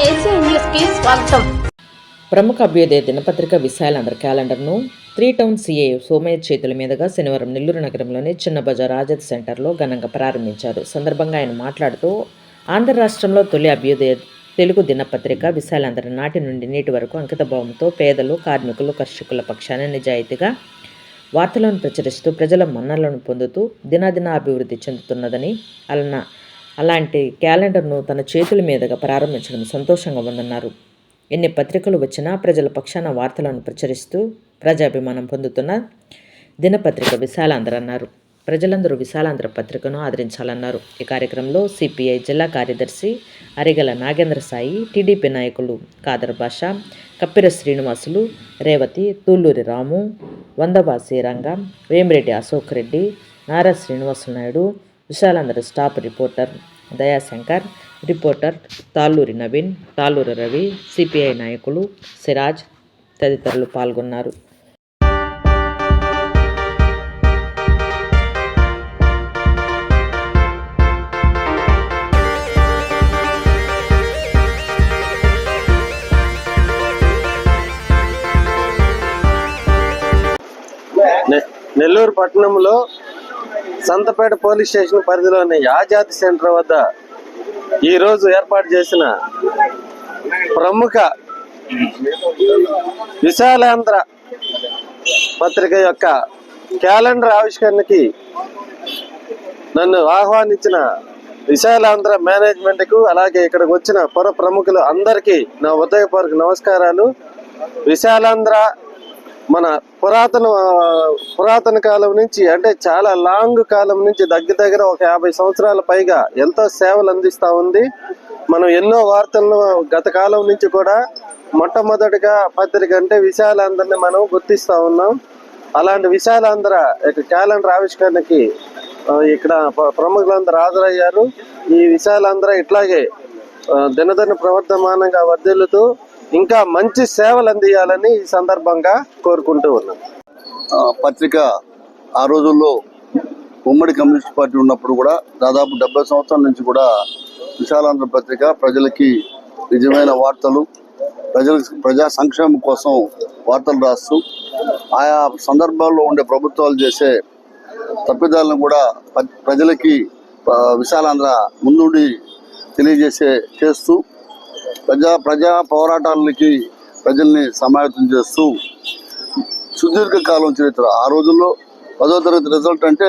AC news కి స్వాగతం. ప్రముఖ అభ్యుదయ దినపత్రిక విశాలాంధ్ర క్యాలెండర్ను 3 టౌన్ సిఐ సోమయ్య చేతుల మీదుగా శనివారం నెల్లూరు నగరంలోని చిన్న బజార్ ఆజాద్ సెంటర్లో ఘనంగా ప్రారంభించారు. సందర్భంగా ఆయన మాట్లాడుతూ ఆంధ్ర రాష్ట్రంలో తొలి అభ్యుదయ తెలుగు దినపత్రిక విశాలాంధ్ర నాటి నుండి నేటి వరకు అంకితభావంతో పేదలు, కార్మికులు, కర్షకుల పక్షాన నిజాయితీగా వార్తలను ప్రచురిస్తూ ప్రజల మన్ననలను పొందుతూ దినాదిన అభివృద్ధి చెందుతున్నదని అలాంటి క్యాలెండర్ను తన చేతుల మీదుగా ప్రారంభించడం సంతోషంగా ఉందన్నారు. ఎన్ని పత్రికలు వచ్చినా ప్రజల పక్షాన వార్తలను ప్రచురిస్తూ ప్రజాభిమానం పొందుతున్న దినపత్రిక విశాలాంధ్ర అన్నారు. ప్రజలందరూ విశాలాంధ్ర పత్రికను ఆదరించాలన్నారు. ఈ కార్యక్రమంలో సిపిఐ జిల్లా కార్యదర్శి అరిగల నాగేంద్ర సాయి, టీడీపీ నాయకులు ఖాదర్ బాషా, కప్పిర Srinivasulu, Revathi, తూళ్ళూరి Ramu, Vandavasi Ranga, Vemireddy Ashok Reddy, Nara Srinivasulu Naidu, Visalaandhra staff reporter Dayashankar, reporter Talluri Naveen, Talluri Ravi, CPI నాయకులు సిరాజ్ తదితరులు పాల్గొన్నారు. నెల్లూరు పట్టణంలో సంతపేట పోలీస్ స్టేషన్ పరిధిలోని ఆజాద్ సెంటర్ వద్ద ఈరోజు ఏర్పాటు చేసిన ప్రముఖ విశాలాంధ్ర పత్రిక యొక్క క్యాలెండర్ ఆవిష్కరణకి నన్ను ఆహ్వానించిన విశాలాంధ్ర మేనేజ్మెంట్కు, అలాగే ఇక్కడికి వచ్చిన పుర ప్రముఖులు అందరికీ నా హృదయపూర్వక నమస్కారాలు. విశాలాంధ్ర మన పురాతన కాలం నుంచి, అంటే చాలా లాంగ్ కాలం నుంచి, దగ్గర ఒక 50 సంవత్సరాల పైగా ఎంతో సేవలు అందిస్తూ ఉంది. మనం ఎన్నో వార్తలను గత కాలం నుంచి కూడా మొట్టమొదటిగా పత్రిక అంటే విశాలాంధ్రని మనం గుర్తిస్తూ ఉన్నాం. అలాంటి విశాలాంధ్ర క్యాలెండర్ ఆవిష్కరణకి ఇక్కడ ప్రముఖులందరూ హాజరయ్యారు. ఈ విశాలాంధ్ర ఇట్లాగే దినదిన ప్రవర్తమానంగా వర్ధిల్లుతూ ఇంకా మంచి సేవలు అందియాలని ఈ సందర్భంగా కోరుకుంటూ ఉన్నాం. పత్రిక ఆ రోజుల్లో ఉమ్మడి కమ్యూనిస్ట్ పార్టీ ఉన్నప్పుడు కూడా దాదాపు 70 సంవత్సరాల నుంచి కూడా విశాలాంధ్ర పత్రిక ప్రజలకి నిజమైన వార్తలు, ప్రజా సంక్షేమం కోసం వార్తలు రాస్తూ ఆయా సందర్భాల్లో ఉండే ప్రభుత్వాలు చేసే తప్పిదాలను కూడా ప్రజలకి విశాలాంధ్ర ముందుండి చేస్తూ ప్రజా పోరాటాలకి ప్రజల్ని సమాయత్తం చేస్తూ సుదీర్ఘకాలం చరిత్ర. ఆ రోజుల్లో 10వ తరగతి రిజల్ట్ అంటే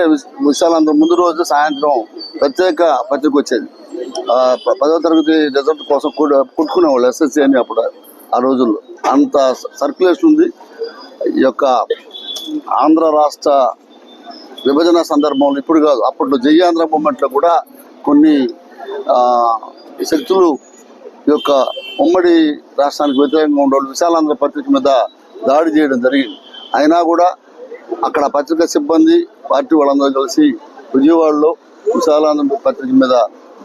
విశాలాంధ్ర ముందు రోజు సాయంత్రం ప్రత్యేక పత్రిక వచ్చేది. 10వ తరగతి రిజల్ట్ కోసం కుట్టుకునేవాళ్ళు ఎస్ఎస్సి అని. అప్పుడు ఆ రోజుల్లో అంత సర్క్యులేషన్ ఉంది. ఈ యొక్క ఆంధ్ర రాష్ట్ర విభజన సందర్భంలో, ఇప్పుడు కాదు, అప్పట్లో జయాంధ్ర మూమెంట్లో కూడా కొన్ని శక్తులు ఈ యొక్క ఉమ్మడి రాష్ట్రానికి వ్యతిరేకంగా ఉండే విశాలాంధ్ర పత్రిక మీద దాడి చేయడం జరిగింది. అయినా కూడా అక్కడ పత్రిక సిబ్బంది, పార్టీ వాళ్ళందరూ కలిసి విజయవాడలో విశాలాంధ్ర పత్రిక మీద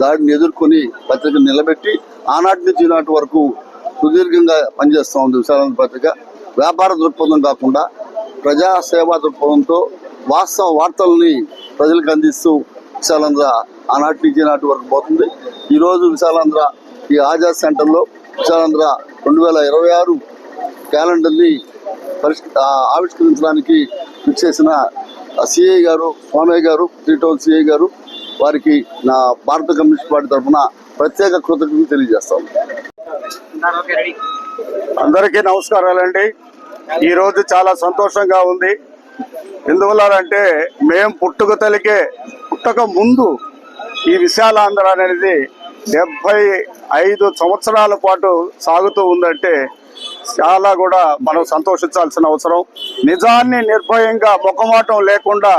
దాడిని ఎదుర్కొని పత్రికను నిలబెట్టి ఆనాటి నుంచి ఈనాటి వరకు సుదీర్ఘంగా పనిచేస్తూ ఉంది. విశాలాంధ్ర పత్రిక వ్యాపార దృక్పథం కాకుండా ప్రజా సేవా దృక్పథంతో వాస్తవ వార్తల్ని ప్రజలకు అందిస్తూ విశాలాంధ్ర ఆనాటి నుంచి ఈనాటి వరకు పోతుంది. ఈరోజు విశాలాంధ్ర ఈ ఆజాద్ సెంటర్లో విశాలాంధ్ర 2026 క్యాలెండర్ని ఆవిష్కరించడానికి ఇచ్చేసిన సిఐ గారు, సోమయ్య గారు, 3 టౌన్ సిఐ గారు, వారికి నా భారత కమ్యూనిస్ట్ పార్టీ తరఫున ప్రత్యేక కృతజ్ఞతలు తెలియజేస్తాం. అందరికీ నమస్కారాలండి. ఈరోజు చాలా సంతోషంగా ఉంది. ఎందువల్లంటే మేము పుట్టక ముందు ఈ విశాలాంధ్ర అనేది 75 సంవత్సరాల పాటు సాగుతూ ఉందంటే చాలా కూడా మనం సంతోషించాల్సిన అవసరం. నిజాన్ని నిర్భయంగా, మొహమాటం లేకుండా,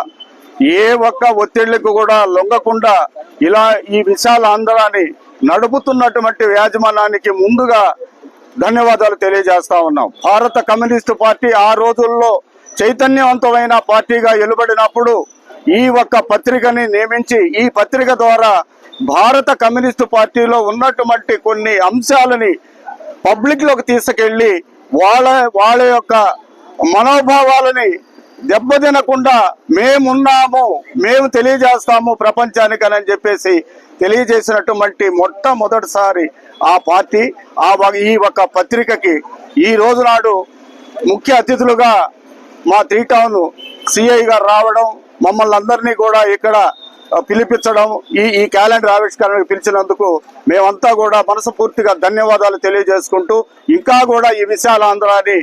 ఏ ఒక్క ఒత్తిళ్లకు కూడా లొంగకుండా ఇలా ఈ విశాలాంధ్రాన్ని నడుపుతున్నటువంటి యాజమాన్యానికి ముందుగా ధన్యవాదాలు తెలియజేస్తా ఉన్నాం. భారత కమ్యూనిస్టు పార్టీ ఆ రోజుల్లో చైతన్యవంతమైన పార్టీగా వెలువడినప్పుడు ఈ ఒక్క పత్రికని నియమించి ఈ పత్రిక ద్వారా భారత కమ్యూనిస్టు పార్టీలో ఉన్నటువంటి కొన్ని అంశాలని పబ్లిక్లోకి తీసుకెళ్ళి వాళ్ళ యొక్క మనోభావాలని దెబ్బతినకుండా మేమున్నాము, మేము తెలియజేస్తాము ప్రపంచానికి అని చెప్పేసి తెలియజేసినటువంటి మొట్టమొదటిసారి ఆ పార్టీ ఈ ఒక పత్రికకి ఈ రోజు నాడు ముఖ్య అతిథులుగా మా 3 టౌన్ సిఐ గారు రావడం, మమ్మల్ని అందరినీ కూడా ఇక్కడ పిలిపించడం, ఈ క్యాలెండర్ ఆవిష్కరణకు పిలిచినందుకు మేమంతా కూడా మనస్ఫూర్తిగా ధన్యవాదాలు తెలియజేసుకుంటూ, ఇంకా కూడా ఈ విశాలాంధ్రాని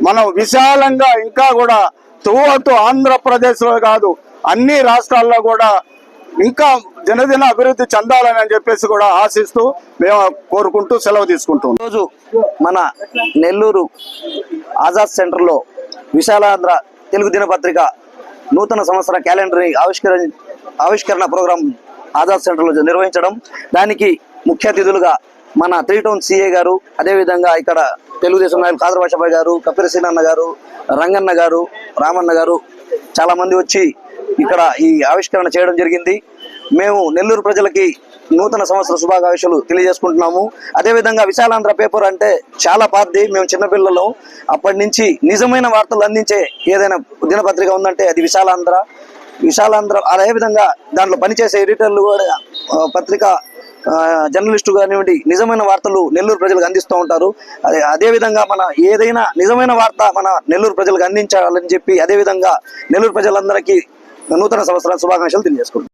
మనం విశాలంగా ఇంకా కూడా త్రూఅవుట్ ఆంధ్రప్రదేశ్లో కాదు అన్ని రాష్ట్రాల్లో కూడా ఇంకా దినదిన అభివృద్ధి చెందాలని అని చెప్పేసి కూడా ఆశిస్తూ మేము కోరుకుంటూ సెలవు తీసుకుంటాం. ఈరోజు మన నెల్లూరు ఆజాద్ సెంటర్లో విశాలాంధ్ర తెలుగు దినపత్రిక నూతన సంవత్సర క్యాలెండర్ ఆవిష్కరణ ప్రోగ్రాం ఆజాద్ సెంటర్లో నిర్వహించడం, దానికి ముఖ్య అతిథులుగా మన 3 టౌన్ సిఏ గారు, అదేవిధంగా ఇక్కడ తెలుగుదేశం నాయకులు కాదర్ భాషాబాయ్ గారు, కపిరసీనన్న గారు, రంగన్న గారు, రామన్న గారు చాలా మంది వచ్చి ఇక్కడ ఈ ఆవిష్కరణ చేయడం జరిగింది. మేము నెల్లూరు ప్రజలకి నూతన సంవత్సర శుభాకాంక్షలు తెలియజేసుకుంటున్నాము. అదేవిధంగా విశాలాంధ్ర పేపర్ అంటే చాలా పాతది, మేము చిన్నపిల్లలం. అప్పటి నుంచి నిజమైన వార్తలు అందించే ఏదైనా దినపత్రిక ఉందంటే అది విశాలాంధ్ర. అదేవిధంగా దాంట్లో పనిచేసే ఎడిటర్లు కూడా పత్రిక జర్నలిస్టు కానివ్వండి నిజమైన వార్తలు నెల్లూరు ప్రజలకు అందిస్తూ ఉంటారు. అదేవిధంగా మన ఏదైనా నిజమైన వార్త మన నెల్లూరు ప్రజలకు అందించాలని చెప్పి అదేవిధంగా నెల్లూరు ప్రజలందరికీ నూతన సంవత్సర శుభాకాంక్షలు తెలియజేసుకుంటాం.